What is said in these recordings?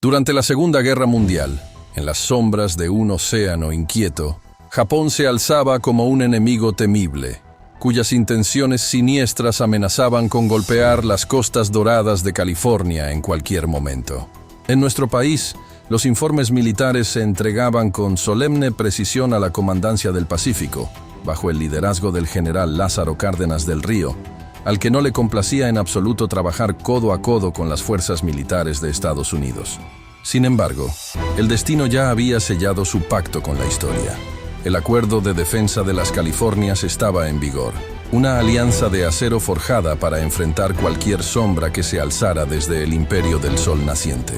Durante la Segunda Guerra Mundial, en las sombras de un océano inquieto, Japón se alzaba como un enemigo temible, cuyas intenciones siniestras amenazaban con golpear las costas doradas de California en cualquier momento. En nuestro país, los informes militares se entregaban con solemne precisión a la Comandancia del Pacífico, bajo el liderazgo del general Lázaro Cárdenas del Río, al que no le complacía en absoluto trabajar codo a codo con las fuerzas militares de Estados Unidos. Sin embargo, el destino ya había sellado su pacto con la historia. El Acuerdo de Defensa de las Californias estaba en vigor, una alianza de acero forjada para enfrentar cualquier sombra que se alzara desde el imperio del sol naciente.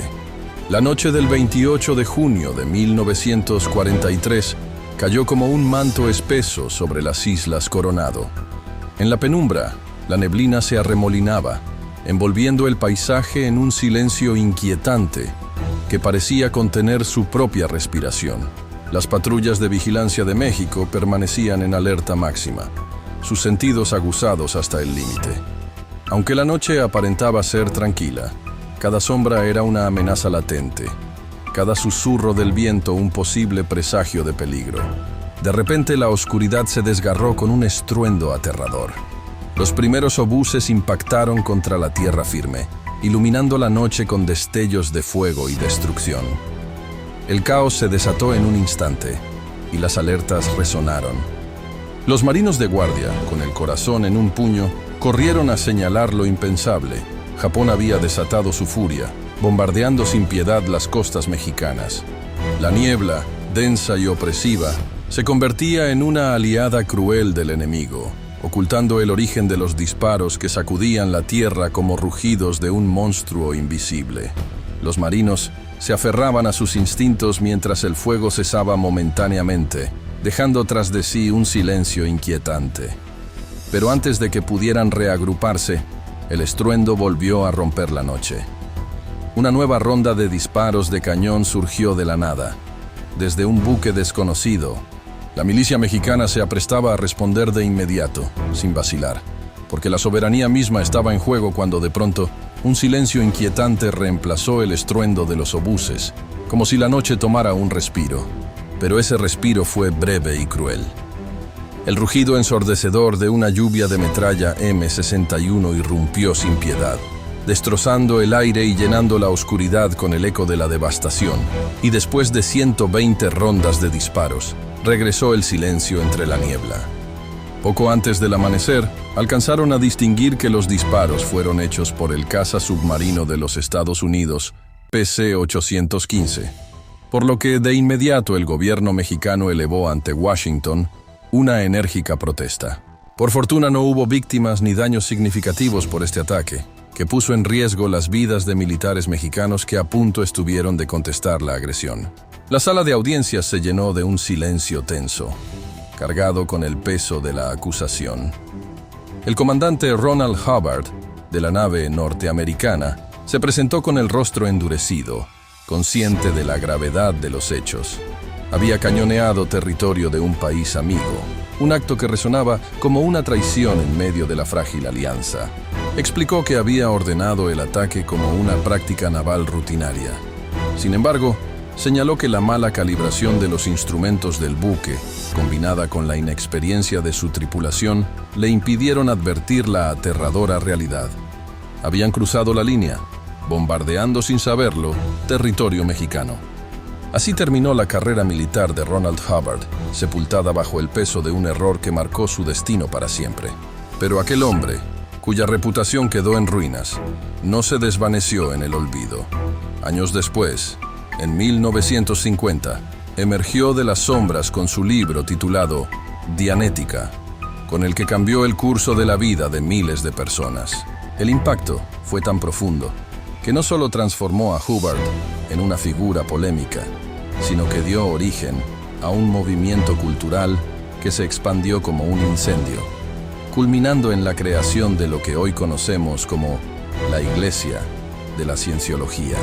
La noche del 28 de junio de 1943 cayó como un manto espeso sobre las Islas Coronado. En la penumbra, la neblina se arremolinaba, envolviendo el paisaje en un silencio inquietante que parecía contener su propia respiración. Las patrullas de vigilancia de México permanecían en alerta máxima, sus sentidos aguzados hasta el límite. Aunque la noche aparentaba ser tranquila, cada sombra era una amenaza latente, cada susurro del viento un posible presagio de peligro. De repente la oscuridad se desgarró con un estruendo aterrador. Los primeros obuses impactaron contra la tierra firme, iluminando la noche con destellos de fuego y destrucción. El caos se desató en un instante, y las alertas resonaron. Los marinos de guardia, con el corazón en un puño, corrieron a señalar lo impensable. Japón había desatado su furia, bombardeando sin piedad las costas mexicanas. La niebla, densa y opresiva, se convertía en una aliada cruel del enemigo, ocultando el origen de los disparos que sacudían la tierra como rugidos de un monstruo invisible. Los marinos se aferraban a sus instintos mientras el fuego cesaba momentáneamente, dejando tras de sí un silencio inquietante. Pero antes de que pudieran reagruparse, el estruendo volvió a romper la noche. Una nueva ronda de disparos de cañón surgió de la nada. Desde un buque desconocido, la milicia mexicana se aprestaba a responder de inmediato, sin vacilar, porque la soberanía misma estaba en juego cuando de pronto un silencio inquietante reemplazó el estruendo de los obuses, como si la noche tomara un respiro. Pero ese respiro fue breve y cruel. El rugido ensordecedor de una lluvia de metralla M61 irrumpió sin piedad, destrozando el aire y llenando la oscuridad con el eco de la devastación. Y después de 120 rondas de disparos, regresó el silencio entre la niebla. Poco antes del amanecer, alcanzaron a distinguir que los disparos fueron hechos por el caza submarino de los Estados Unidos, PC-815, por lo que de inmediato el gobierno mexicano elevó ante Washington una enérgica protesta. Por fortuna no hubo víctimas ni daños significativos por este ataque, que puso en riesgo las vidas de militares mexicanos que a punto estuvieron de contestar la agresión. La sala de audiencias se llenó de un silencio tenso, cargado con el peso de la acusación. El comandante Ronald Hubbard, de la nave norteamericana, se presentó con el rostro endurecido, consciente de la gravedad de los hechos. Había cañoneado territorio de un país amigo, un acto que resonaba como una traición en medio de la frágil alianza. Explicó que había ordenado el ataque como una práctica naval rutinaria. Sin embargo, señaló que la mala calibración de los instrumentos del buque, combinada con la inexperiencia de su tripulación, le impidieron advertir la aterradora realidad. Habían cruzado la línea, bombardeando sin saberlo territorio mexicano. Así terminó la carrera militar de Ronald Hubbard, sepultada bajo el peso de un error que marcó su destino para siempre. Pero aquel hombre, cuya reputación quedó en ruinas, no se desvaneció en el olvido. Años después, en 1950, emergió de las sombras con su libro titulado Dianética, con el que cambió el curso de la vida de miles de personas. El impacto fue tan profundo que no solo transformó a Hubbard en una figura polémica, sino que dio origen a un movimiento cultural que se expandió como un incendio, culminando en la creación de lo que hoy conocemos como la Iglesia de la Cienciología.